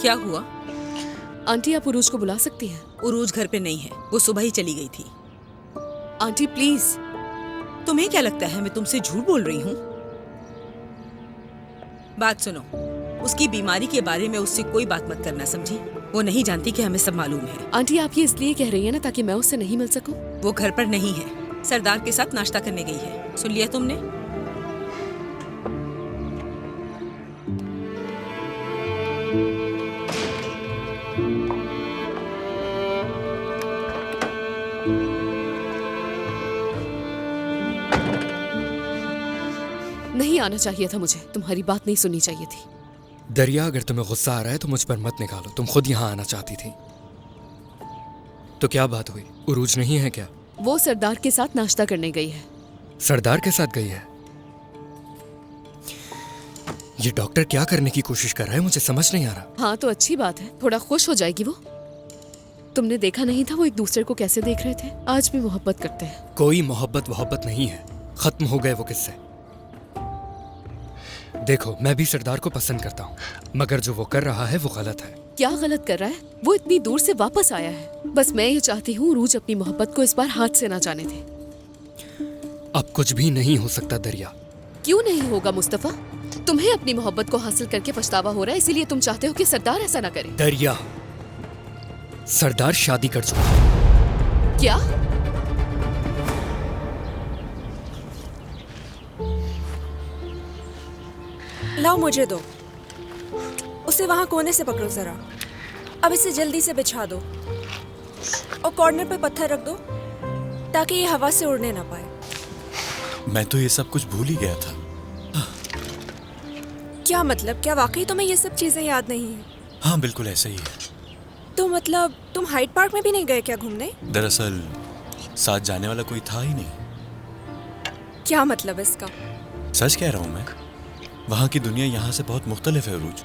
क्या हुआ? आंटी, आप उरूज को बुला सकती हैं? उरूज घर पे नहीं है, वो सुबह ही चली गई थी। Aunty please. तुम्हें क्या लगता है मैं तुमसे झूठ बोल रही हूँ? बात सुनो, उसकी बीमारी के बारे में उससे कोई बात मत करना, समझी? वो नहीं जानती कि हमें सब मालूम है। आंटी, आप ये इसलिए कह रही हैं ना ताकि मैं उससे नहीं मिल सकूं? वो घर पर नहीं है, सरदार के साथ नाश्ता करने गई है। सुन लिया तुमने? नहीं आना चाहिए था मुझे, तुम्हारी बात नहीं सुननी चाहिए थी। दरिया, अगर तुम्हें गुस्सा आ रहा है तो मुझ पर मत निकालो। तुम खुद यहाँ आना चाहती थी। तो क्या बात हुई? उरूज नहीं है क्या? वो सरदार के साथ नाश्ता करने गई है। सरदार के साथ गई है? ये डॉक्टर क्या करने की कोशिश कर रहा है, मुझे समझ नहीं आ रहा। हाँ तो अच्छी बात है, थोड़ा खुश हो जाएगी वो। तुमने देखा नहीं था वो एक दूसरे को कैसे देख रहे थे? आज भी मोहब्बत करते हैं। कोई मोहब्बत नहीं है, खत्म हो गए वो किस्से। देखो, मैं भी सरदार को पसंद करता हूँ, मगर जो वो कर रहा है वो गलत है। क्या गलत कर रहा है? वो इतनी दूर से वापस आया है। बस मैं ये चाहती हूँ उरूज अपनी मोहब्बत को इस बार हाथ से ना जाने दे। अब कुछ भी नहीं हो सकता दरिया। क्यों नहीं होगा मुस्तफा? तुम्हें अपनी मोहब्बत को हासिल करके पछतावा हो रहा है, इसीलिए तुम चाहते हो कि सरदार ऐसा ना करे। दरिया, सरदार शादी कर चुका है। क्या? लाओ मुझे दो। उसे वहां कोने से पकड़ो जरा। अब इसे जल्दी से बिछा दो और कॉर्नर पे पत्थर रख दो ताकि ये हवा से उड़ने ना पाए। मैं तो ये सब कुछ भूल ही गया था। क्या मतलब? क्या वाकई तुम्हें ये सब चीजें याद नहीं है? हाँ, बिल्कुल ऐसा ही है। तो मतलब तुम हाइड पार्क में भी नहीं गए क्या घूमने? दरअसल साथ जाने वाला कोई था ही नहीं। क्या मतलब इसका? सच कह रहा हूँ मैं। वहाँ की दुनिया यहाँ से बहुत मुख्तलिफ है उरूज।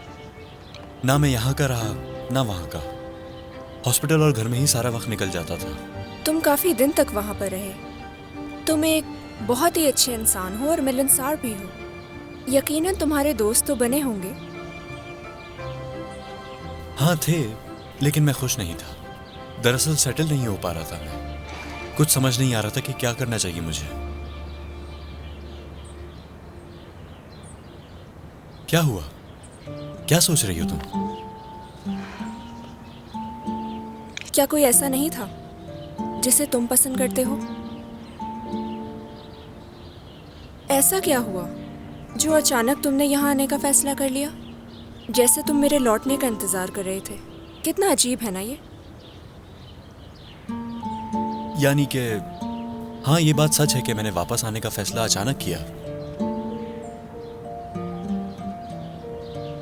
ना मैं यहाँ का रहा ना वहाँ का। हॉस्पिटल और घर में ही सारा वक्त निकल जाता था। तुम काफी दिन तक वहां पर रहे। तुम एक बहुत ही अच्छे इंसान हो और मिलनसार भी हो। यकीनन तुम्हारे दोस्त तो बने होंगे। हाँ थे, लेकिन मैं खुश नहीं था। दरअसल सेटल नहीं हो पा रहा था मैं। कुछ समझ नहीं आ रहा था कि क्या करना चाहिए मुझे। क्या हुआ? क्या सोच रही हो तुम? क्या कोई ऐसा नहीं था जिसे तुम पसंद करते हो? ऐसा क्या हुआ जो अचानक तुमने यहाँ आने का फैसला कर लिया, जैसे तुम मेरे लौटने का इंतजार कर रहे थे? कितना अजीब है ना ये। यानी कि हाँ, ये बात सच है कि मैंने वापस आने का फैसला अचानक किया,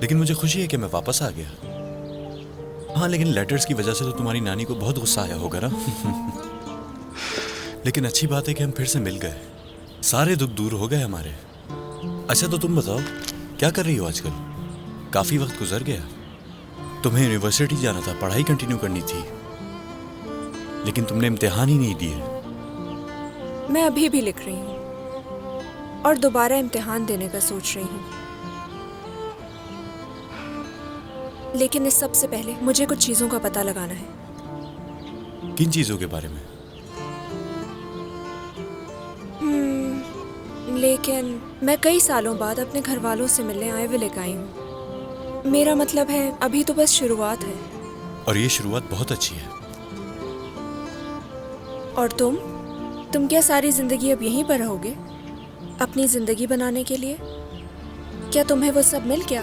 लेकिन मुझे खुशी है कि मैं वापस आ गया। हाँ, लेकिन लेटर्स की वजह से तो तुम्हारी नानी को बहुत गुस्सा आया होगा ना। लेकिन अच्छी बात है कि हम फिर से मिल गए, सारे दुख दूर हो गए हमारे। अच्छा, तो तुम बताओ क्या कर रही हो आजकल? काफी वक्त गुजर गया। तुम्हें यूनिवर्सिटी जाना था, पढ़ाई कंटिन्यू करनी थी, लेकिन तुमने इम्तिहान ही नहीं दिए। मैं अभी भी लिख रही हूँ और दोबारा इम्तिहान देने का सोच रही हूँ, लेकिन इस सब से पहले मुझे कुछ चीजों का पता लगाना है। किन चीजों के बारे में? लेकिन मैं कई सालों बाद अपने घर वालों से मिलने आईविल आई हूँ। मेरा मतलब है अभी तो बस शुरुआत है। और ये शुरुआत बहुत अच्छी है। और तुम क्या सारी जिंदगी अब यहीं पर रहोगे अपनी जिंदगी बनाने के लिए? क्या तुम्हें वो सब मिल गया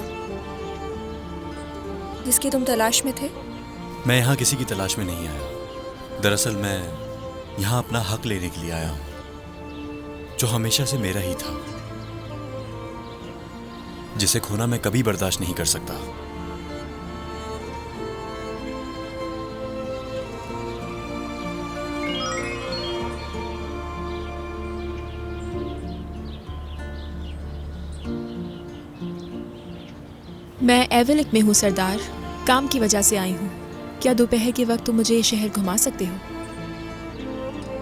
जिसकी तुम तलाश में थे? मैं यहाँ किसी की तलाश में नहीं आया। दरअसल मैं यहाँ अपना हक लेने के लिए आया हूँ, जो हमेशा से मेरा ही था, जिसे खोना मैं कभी बर्दाश्त नहीं कर सकता। मैं एविलिक में हूँ सरदार, काम की वजह से आई हूँ। क्या दोपहर के वक्त तुम मुझे ये शहर घुमा सकते हो?